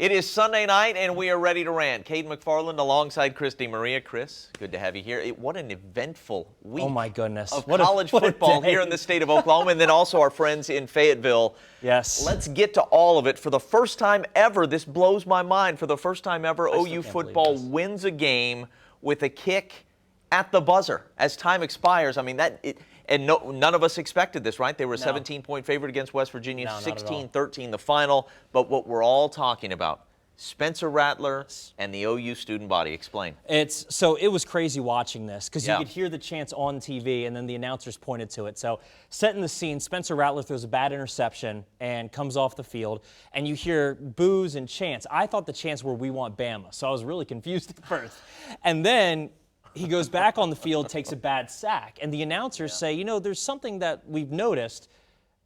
It is Sunday night, and we are ready to rant. Caden McFarland alongside Christy Maria. Chris, good to have you here. What an eventful week. Oh, my goodness. Of college football here in the state of Oklahoma, and then also our friends in Fayetteville. Yes. Let's get to all of it. For the first time ever, this blows my mind, for the first time ever, OU football wins a game with a kick at the buzzer as time expires. I mean, none of us expected this, right? They were a 17-point favorite against West Virginia, 16-13 the final. But what we're all talking about, Spencer Rattler and the OU student body. Explain. So it was crazy watching this because you could hear the chants on TV and then the announcers pointed to it. So setting the scene, Spencer Rattler throws a bad interception and comes off the field, and you hear boos and chants. I thought the chants were "We want Bama," so I was really confused at first. And then he goes back on the field, takes a bad sack, and the announcers say, you know, there's something that we've noticed,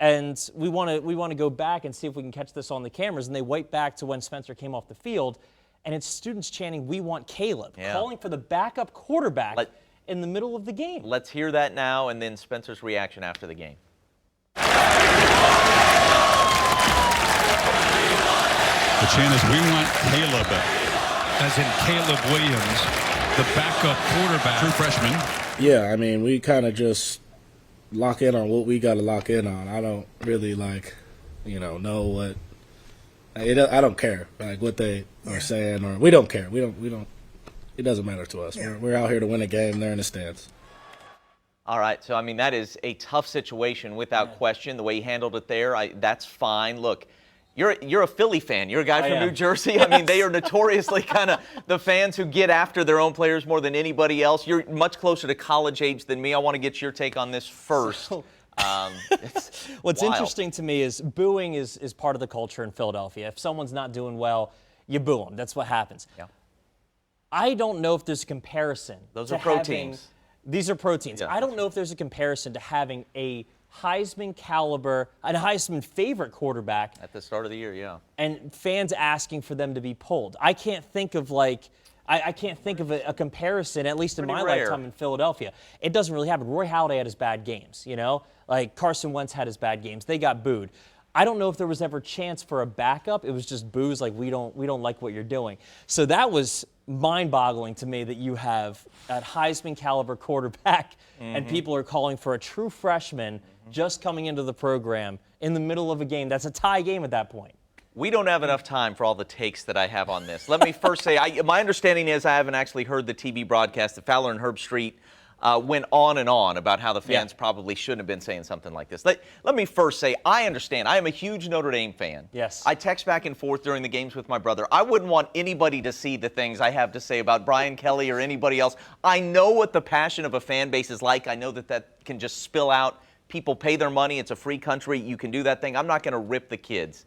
and we want to go back and see if we can catch this on the cameras. And they wipe back to when Spencer came off the field, and it's students chanting, "We want Caleb," calling for the backup quarterback in the middle of the game. Let's hear that now, and then Spencer's reaction after the game. The chant is, "We want Caleb," as in Caleb Williams, the backup quarterback, true freshman. Yeah, I mean, we kind of just lock in on what we got to lock in on. I don't really know what. I don't care what they are saying, or we don't care. We don't. It doesn't matter to us. Yeah. We're out here to win a game. They're in the stands. All right, so I mean that is a tough situation without question. The way he handled it there, that's fine. Look. You're a Philly fan. You're a guy from New Jersey. I mean, they are notoriously kind of the fans who get after their own players more than anybody else. You're much closer to college age than me. I want to get your take on this first. What's interesting to me is booing is part of the culture in Philadelphia. If someone's not doing well, you boo them. That's what happens. Yeah. I don't know if there's a comparison. Those are proteins. These are proteins. Yeah. I don't know if there's a comparison to having a Heisman caliber, a Heisman favorite quarterback at the start of the year, and fans asking for them to be pulled. I can't think of I can't think of a comparison, at least in my lifetime in Philadelphia. It doesn't really happen. Roy Halladay had his bad games, like Carson Wentz had his bad games. They got booed. I don't know if there was ever a chance for a backup. It was just boos, like we don't like what you're doing. So that was mind-boggling to me that you have a Heisman caliber quarterback and people are calling for a true freshman just coming into the program in the middle of a game. That's a tie game at that point. We don't have enough time for all the takes that I have on this. Let me first say, my understanding is I haven't actually heard the TV broadcast that Fowler and Herb Street went on and on about how the fans probably shouldn't have been saying something like this. Let me first say, I understand. I am a huge Notre Dame fan. Yes. I text back and forth during the games with my brother. I wouldn't want anybody to see the things I have to say about Brian Kelly or anybody else. I know what the passion of a fan base is like. I know that can just spill out. People pay their money. It's a free country. You can do that thing. I'm not going to rip the kids.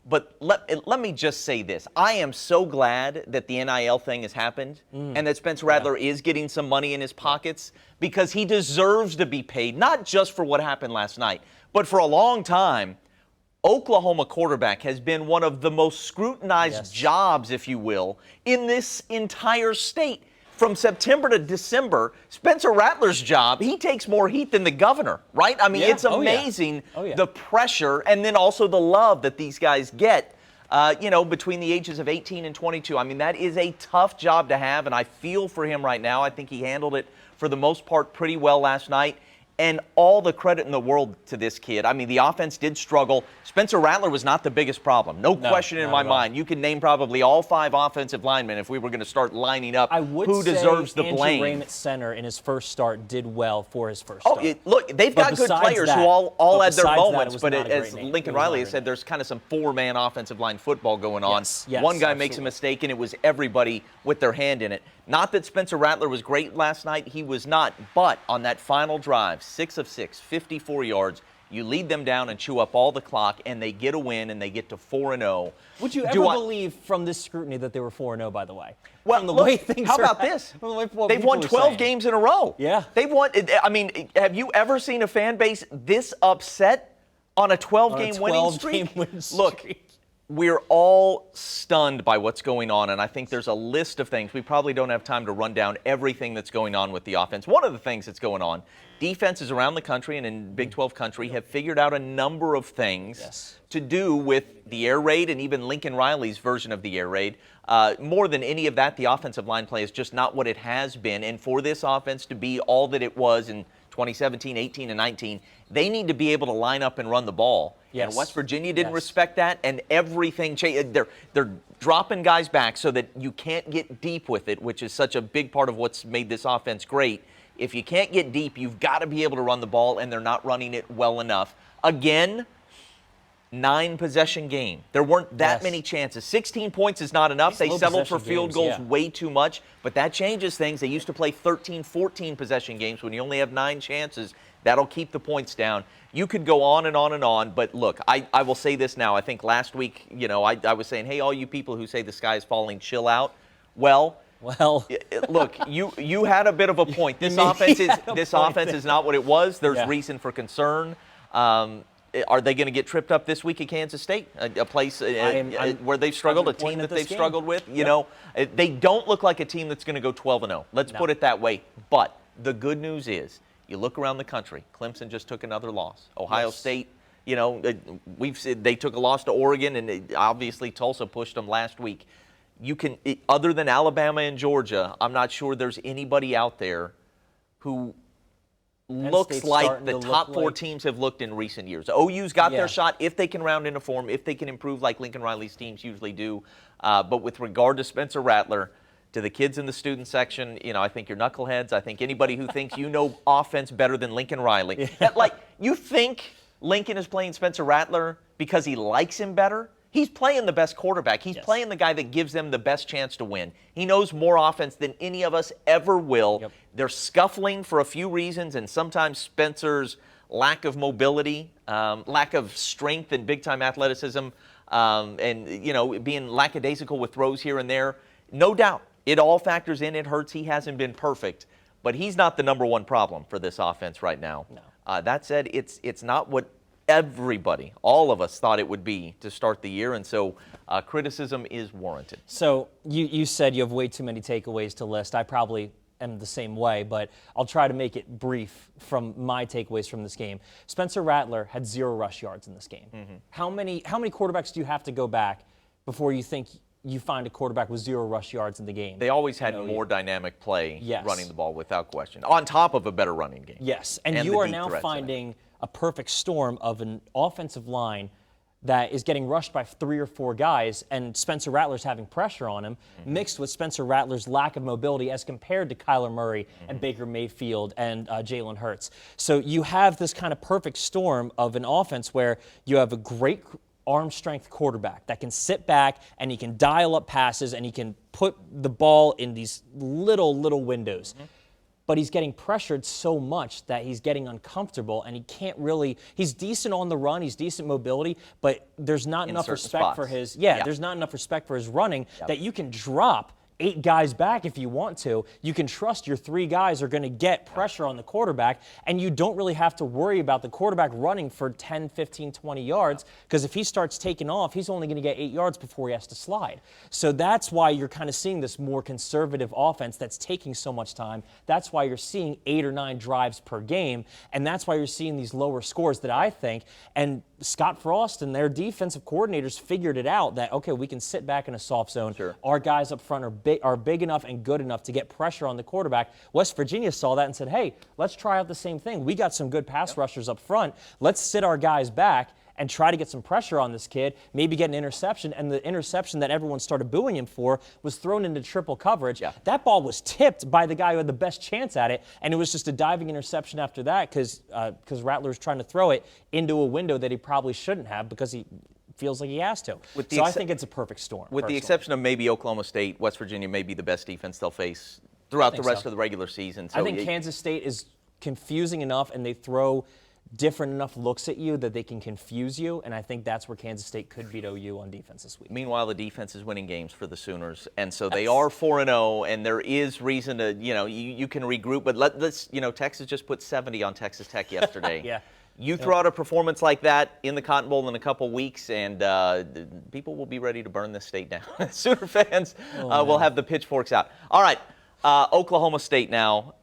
But let me just say this. I am so glad that the NIL thing has happened and that Spencer Rattler is getting some money in his pockets because he deserves to be paid, not just for what happened last night, but for a long time. Oklahoma quarterback has been one of the most scrutinized jobs, if you will, in this entire state. From September to December, Spencer Rattler's job, he takes more heat than the governor, right? I mean, it's amazing the pressure and then also the love that these guys get, between the ages of 18 and 22. I mean, that is a tough job to have, and I feel for him right now. I think he handled it, for the most part, pretty well last night. And all the credit in the world to this kid. I mean, the offense did struggle. Spencer Rattler was not the biggest problem. No question in my mind. You can name probably all 5 offensive linemen if we were going to start lining up who deserves the blame. Andrew Raymond Center in his first start did well for his first start. Look, they've got good players who all had their moments, but as Lincoln Riley has said, there's kind of some 4-man offensive line football going on. One guy makes a mistake, and it was everybody with their hand in it. Not that Spencer Rattler was great last night. He was not. But on that final drive, 6 of 6, 54 yards, you lead them down and chew up all the clock, and they get a win, and they get to 4-0. Would you ever believe from this scrutiny that they were 4-0, by the way? Well, how about this? They've won 12 games in a row. Yeah. They've won. I mean, have you ever seen a fan base this upset on a 12-game winning streak? Look, we're all stunned by what's going on, and I think there's a list of things. We probably don't have time to run down everything that's going on with the offense. One of the things that's going on, defenses around the country and in Big 12 country have figured out a number of things to do with the air raid and even Lincoln Riley's version of the air raid. More than any of that, the offensive line play is just not what it has been, and for this offense to be all that it was in 2017, 18, and 19, they need to be able to line up and run the ball. Yes. And West Virginia didn't respect that, and everything changed. They're dropping guys back so that you can't get deep with it, which is such a big part of what's made this offense great. If you can't get deep, you've got to be able to run the ball, and they're not running it well enough. Again, 9-possession game. There weren't that many chances. 16 points is not enough. They settled for field goals way too much, but that changes things. They used to play 13, 14 possession games when you only have 9 chances. That'll keep the points down. You could go on and on and on, but look, I will say this now. I think last week, I was saying, hey, all you people who say the sky is falling, chill out. Well, look, you had a bit of a point. This offense is not what it was. There's reason for concern. Are they going to get tripped up this week at Kansas State, a place where they've struggled, a team that they've struggled with? They don't look like a team that's going to go 12-0. Let's put it that way. But the good news is, you look around the country. Clemson just took another loss. Ohio State, they took a loss to Oregon, and obviously Tulsa pushed them last week. Other than Alabama and Georgia, I'm not sure there's anybody out there who looks like the top 4 teams have looked in recent years. OU's got their shot if they can round into form, if they can improve like Lincoln Riley's teams usually do. But with regard to Spencer Rattler, to the kids in the student section, I think you're knuckleheads. I think anybody who thinks you know offense better than Lincoln Riley. You think Lincoln is playing Spencer Rattler because he likes him better? He's playing the best quarterback. He's playing the guy that gives them the best chance to win. He knows more offense than any of us ever will. They're scuffling for a few reasons, and sometimes Spencer's lack of mobility, lack of strength and big-time athleticism, and being lackadaisical with throws here and there. No doubt, it all factors in. It hurts. He hasn't been perfect, but he's not the number one problem for this offense right now. No. That said, it's not what everybody, all of us, thought it would be to start the year, and so criticism is warranted. So you said you have way too many takeaways to list. I probably am the same way, but I'll try to make it brief from my takeaways from this game. Spencer Rattler had 0 rush yards in this game. How many quarterbacks do you have to go back before you think you find a quarterback with 0 rush yards in the game? They always had more dynamic play running the ball without question, on top of a better running game. Yes, and you are now finding a perfect storm of an offensive line that is getting rushed by 3 or 4 guys, and Spencer Rattler's having pressure on him, mixed with Spencer Rattler's lack of mobility as compared to Kyler Murray and Baker Mayfield and Jalen Hurts. So you have this kind of perfect storm of an offense where you have a great arm strength quarterback that can sit back and he can dial up passes and he can put the ball in these little windows. But he's getting pressured so much that he's getting uncomfortable and he can't really, he's decent on the run, he's decent mobility, but there's not enough respect for his, there's not enough respect for his running that you can drop 8 guys back if you want to. You can trust your 3 guys are going to get pressure on the quarterback, and you don't really have to worry about the quarterback running for 10, 15, 20 yards, because if he starts taking off, he's only going to get 8 yards before he has to slide. So that's why you're kind of seeing this more conservative offense that's taking so much time. That's why you're seeing 8 or 9 drives per game, and that's why you're seeing these lower scores that I think, and Scott Frost and their defensive coordinators figured it out that, okay, we can sit back in a soft zone. Our guys up front are big enough and good enough to get pressure on the quarterback. West Virginia saw that and said, hey, let's try out the same thing. We got some good pass rushers up front. Let's sit our guys back and try to get some pressure on this kid, maybe get an interception. And the interception that everyone started booing him for was thrown into triple coverage. That ball was tipped by the guy who had the best chance at it, and it was just a diving interception after that because Rattler was trying to throw it into a window that he probably shouldn't have because he feels like he has to. So I think it's a perfect storm. With the exception of maybe Oklahoma State, West Virginia may be the best defense they'll face throughout the rest of the regular season. So I think Kansas State is confusing enough, and they throw different enough looks at you that they can confuse you, and I think that's where Kansas State could beat OU on defense this week. Meanwhile, the defense is winning games for the Sooners, and so they are 4-0, and there is reason to, you can regroup, but let's, Texas just put 70 on Texas Tech yesterday. You throw out a performance like that in the Cotton Bowl in a couple weeks, and people will be ready to burn this state down. Sooner fans will have the pitchforks out. All right. Oklahoma State now.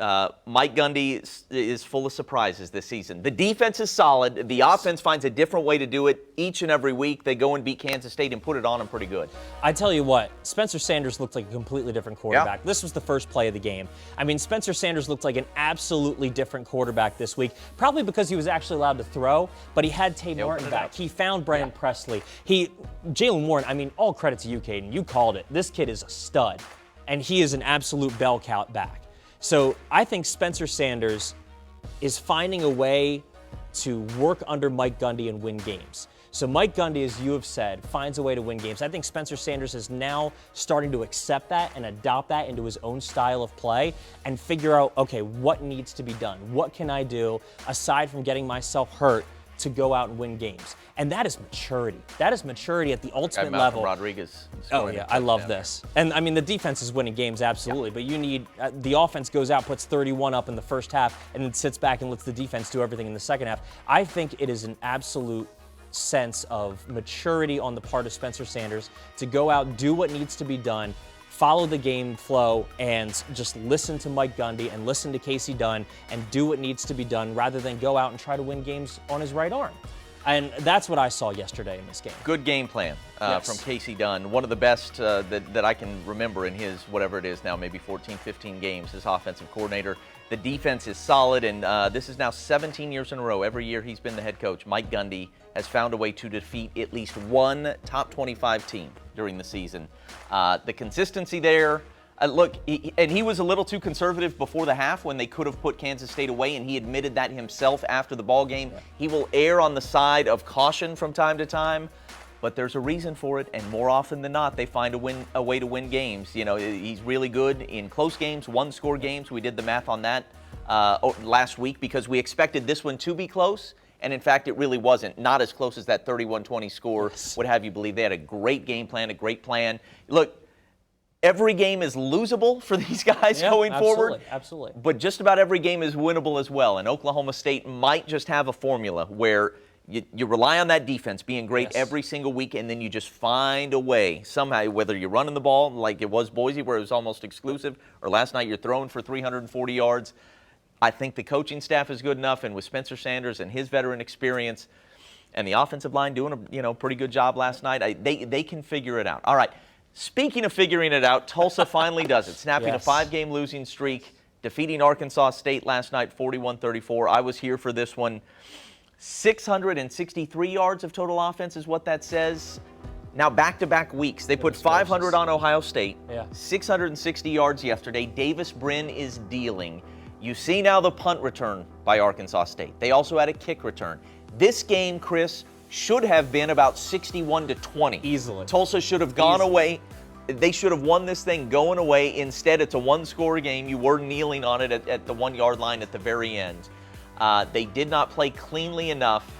Mike Gundy is full of surprises this season. The defense is solid. The offense finds a different way to do it each and every week. They go and beat Kansas State and put it on them pretty good. I tell you what, Spencer Sanders looked like a completely different quarterback. Yeah. This was the first play of the game. I mean, Spencer Sanders looked like an absolutely different quarterback this week, probably because he was actually allowed to throw, but he had Tay Martin back. He found Brandon Presley. Jalen Warren, I mean, all credit to you, Caden. You called it. This kid is a stud. And he is an absolute bell cow back. So I think Spencer Sanders is finding a way to work under Mike Gundy and win games. So Mike Gundy, as you have said, finds a way to win games. I think Spencer Sanders is now starting to accept that and adopt that into his own style of play and figure out, okay, what needs to be done? What can I do aside from getting myself hurt to go out and win games? And that is maturity. That is maturity at the ultimate level. Rodriguez. Oh, yeah, I love this. And, I mean, the defense is winning games, absolutely, but you need the offense goes out, puts 31 up in the first half, and then sits back and lets the defense do everything in the second half. I think it is an absolute sense of maturity on the part of Spencer Sanders to go out, do what needs to be done, follow the game flow, and just listen to Mike Gundy and listen to Casey Dunn and do what needs to be done rather than go out and try to win games on his right arm. And that's what I saw yesterday in this game. Good game plan from Casey Dunn. One of the best that I can remember in his, whatever it is now, maybe 14, 15 games as offensive coordinator. The defense is solid, and this is now 17 years in a row. Every year he's been the head coach. Mike Gundy has found a way to defeat at least one top 25 team during the season. The consistency there. Look, he was a little too conservative before the half when they could have put Kansas State away, and he admitted that himself after the ball game. He will err on the side of caution from time to time, but there's a reason for it, and more often than not, they find a way to win games. You know, he's really good in close games, one-score games. We did the math on that last week because we expected this one to be close, and in fact, it really wasn't. Not as close as that 31-20 score would have you believe. They had a great game plan, a great plan. Look, every game is losable for these guys going forward. Absolutely. But just about every game is winnable as well. And Oklahoma State might just have a formula where you rely on that defense being great every single week, and then you just find a way somehow, whether you're running the ball like it was Boise where it was almost exclusive, or last night you're throwing for 340 yards. I think the coaching staff is good enough, and with Spencer Sanders and his veteran experience and the offensive line doing a pretty good job last night, they can figure it out. All right. Speaking of figuring it out, Tulsa finally does it, snapping a 5-game losing streak, defeating Arkansas State last night 41-34. I was here for this one. 663 yards of total offense is what that says. Now, back-to-back weeks. They put 500 on Ohio State, 660 yards yesterday. Davis Brin is dealing. You see now the punt return by Arkansas State. They also had a kick return. This game, Chris, should have been about 61-20. Easily. Tulsa should have gone away. They should have won this thing going away. Instead, it's a one-score game. You were kneeling on it at the 1-yard line at the very end. They did not play cleanly enough.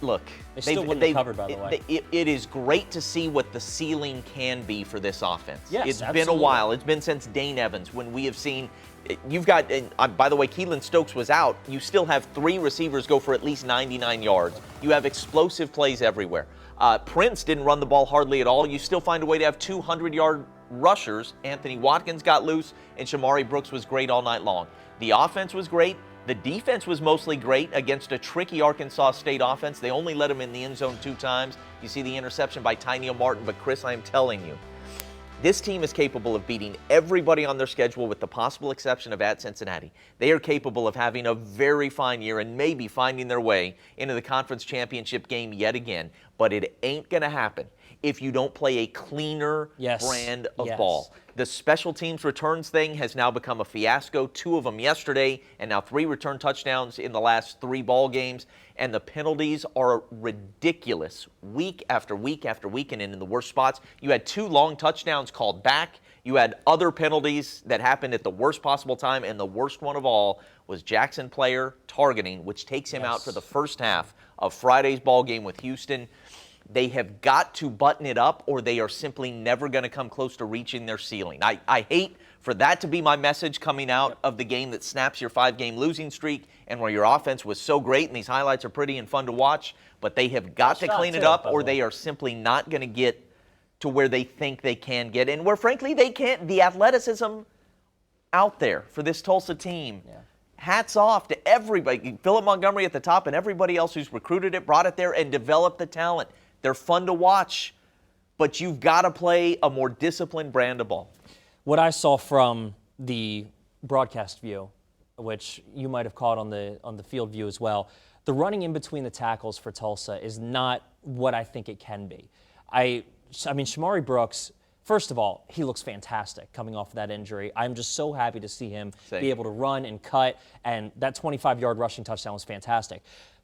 Look, they still wouldn't have covered, by the way. It is great to see what the ceiling can be for this offense. Yes, it's been a while. It's been since Dane Evans when we have seen. You've got, by the way, Keelan Stokes was out. You still have 3 receivers go for at least 99 yards. You have explosive plays everywhere. Prince didn't run the ball hardly at all. You still find a way to have 200-yard rushers. Anthony Watkins got loose, and Shamari Brooks was great all night long. The offense was great. The defense was mostly great against a tricky Arkansas State offense. They only let him in the end zone 2 times. You see the interception by Tyneal Martin, but Chris, I am telling you, this team is capable of beating everybody on their schedule with the possible exception of at Cincinnati. They are capable of having a very fine year and maybe finding their way into the conference championship game yet again. But it ain't going to happen if you don't play a cleaner brand of ball. The special teams returns thing has now become a fiasco. 2 of them yesterday, and now 3 return touchdowns in the last 3 ball games. And the penalties are ridiculous week after week after week, and in the worst spots. You had 2 long touchdowns called back. You had other penalties that happened at the worst possible time, and the worst one of all was Jackson player targeting, which takes him out for the first half of Friday's ball game with Houston. They have got to button it up, or they are simply never going to come close to reaching their ceiling. I hate For that to be my message coming out of the game that snaps your 5-game losing streak and where your offense was so great and these highlights are pretty and fun to watch, but they have got to clean it up or they are simply not going to get to where they think they can get and where, frankly, they can't. The athleticism out there for this Tulsa team. Yeah. Hats off to everybody. Philip Montgomery at the top and everybody else who's recruited it, brought it there, and developed the talent. They're fun to watch, but you've got to play a more disciplined brand of ball. What I saw from the broadcast view, which you might have caught on the field view as well, the running in between the tackles for Tulsa is not what I think it can be. I mean, Shamari Brooks, first of all, he looks fantastic coming off of that injury. I'm just so happy to see him be able to run and cut, and that 25-yard rushing touchdown was fantastic.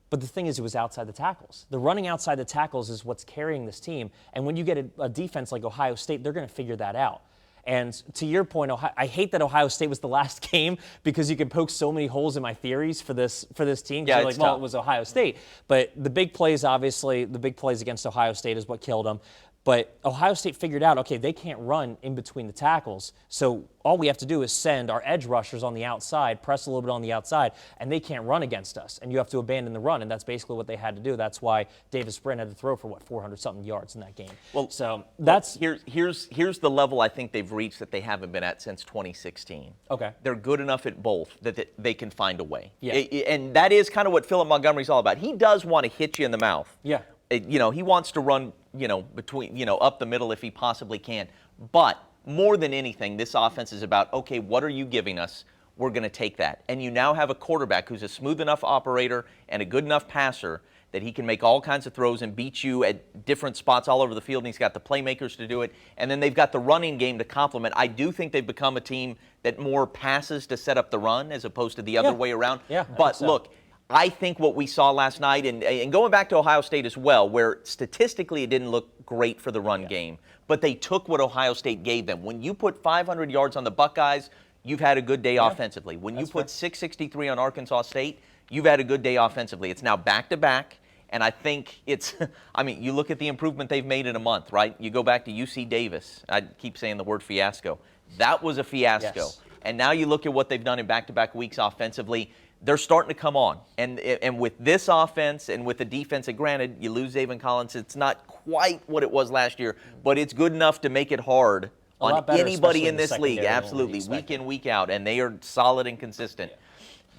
But the thing is, it was outside the tackles. The running outside the tackles is what's carrying this team, and when you get a defense like Ohio State, they're going to figure that out. And to your point, I hate that Ohio State was the last game because you can poke so many holes in my theories for this team. Yeah, you're like, well, it was Ohio State. But the big plays, obviously, the big plays against Ohio State is what killed them. But Ohio State figured out, okay, they can't run in between the tackles. So all we have to do is send our edge rushers on the outside, press a little bit on the outside, and they can't run against us. And you have to abandon the run, and that's basically what they had to do. That's why Davis Brin had to throw for, 400-something yards in that game. Well, so that's here's the level I think they've reached that they haven't been at since 2016. Okay. They're good enough at both that they can find a way. Yeah. And that is kind of what Philip Montgomery's all about. He does want to hit you in the mouth. Yeah. He wants to run, between, up the middle if he possibly can. But more than anything, this offense is about, okay, what are you giving us? We're going to take that. And you now have a quarterback who's a smooth enough operator and a good enough passer that he can make all kinds of throws and beat you at different spots all over the field, and he's got the playmakers to do it. And then they've got the running game to complement. I do think they've become a team that more passes to set up the run as opposed to the other way around. Yeah, but look, I think what we saw last night, and going back to Ohio State as well, where statistically it didn't look great for the run game, but they took what Ohio State gave them. When you put 500 yards on the Buckeyes, you've had a good day offensively. When you put 663 on Arkansas State, you've had a good day offensively. It's now back-to-back, and I think it's – I mean, you look at the improvement they've made in a month, right? You go back to UC Davis. I keep saying the word fiasco. That was a fiasco. Yes. And now you look at what they've done in back-to-back weeks offensively. They're starting to come on. And with this offense and with the defense, and granted, you lose Zaven Collins, it's not quite what it was last year, but it's good enough to make it hard on anybody in this league. Absolutely, week in, week out, and they are solid and consistent. Yeah.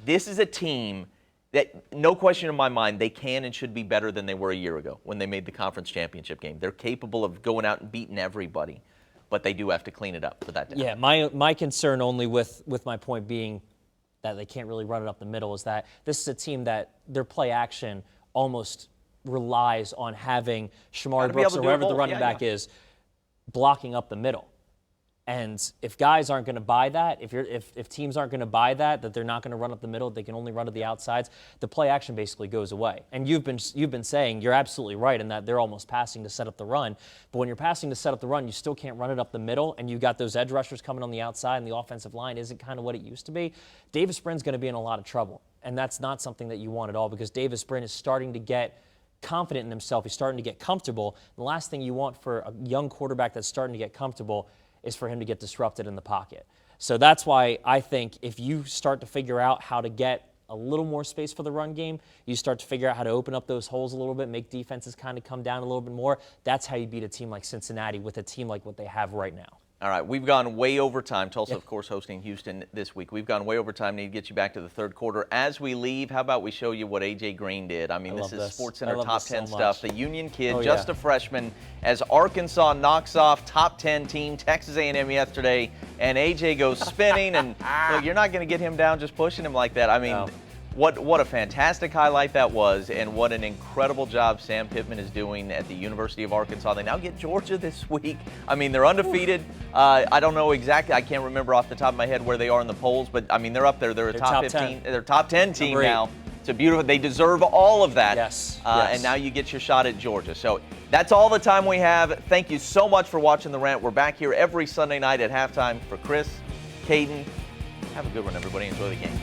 This is a team that, no question in my mind, they can and should be better than they were a year ago when they made the conference championship game. They're capable of going out and beating everybody, but they do have to clean it up for that to happen. Yeah, my concern only with my point being that they can't really run it up the middle is that this is a team that their play action almost relies on having Shamari Brooks or whoever the running back is blocking up the middle. And if guys aren't going to buy that, if teams aren't going to buy that they're not going to run up the middle, they can only run to the outsides, the play action basically goes away. And you've been saying, you're absolutely right in that they're almost passing to set up the run. But when you're passing to set up the run, you still can't run it up the middle, and you've got those edge rushers coming on the outside, and the offensive line isn't kind of what it used to be. Davis Brin's going to be in a lot of trouble, and that's not something that you want at all because Davis Brin is starting to get confident in himself. He's starting to get comfortable. The last thing you want for a young quarterback that's starting to get comfortable is for him to get disrupted in the pocket. So that's why I think if you start to figure out how to get a little more space for the run game, you start to figure out how to open up those holes a little bit, make defenses kind of come down a little bit more, that's how you beat a team like Cincinnati with a team like what they have right now. All right, we've gone way over time. Tulsa, of course, hosting Houston this week. We've gone way over time. Need to get you back to the third quarter. As we leave, how about we show you what A.J. Green did? I mean, this is SportsCenter top 10 stuff. The Union kid, just a freshman, as Arkansas knocks off top 10 team Texas A&M yesterday, and A.J. goes spinning. And look, you're not going to get him down just pushing him like that. I mean, what a fantastic highlight that was, and what an incredible job Sam Pittman is doing at the University of Arkansas. They now get Georgia this week. I mean, they're undefeated. I don't know exactly. I can't remember off the top of my head where they are in the polls, but I mean, they're up there. They're a top 15. They're a top 10 team now. It's a beautiful. They deserve all of that. Yes. And now you get your shot at Georgia. So that's all the time we have. Thank you so much for watching The Rant. We're back here every Sunday night at halftime. For Chris, Caden, have a good one, everybody. Enjoy the game.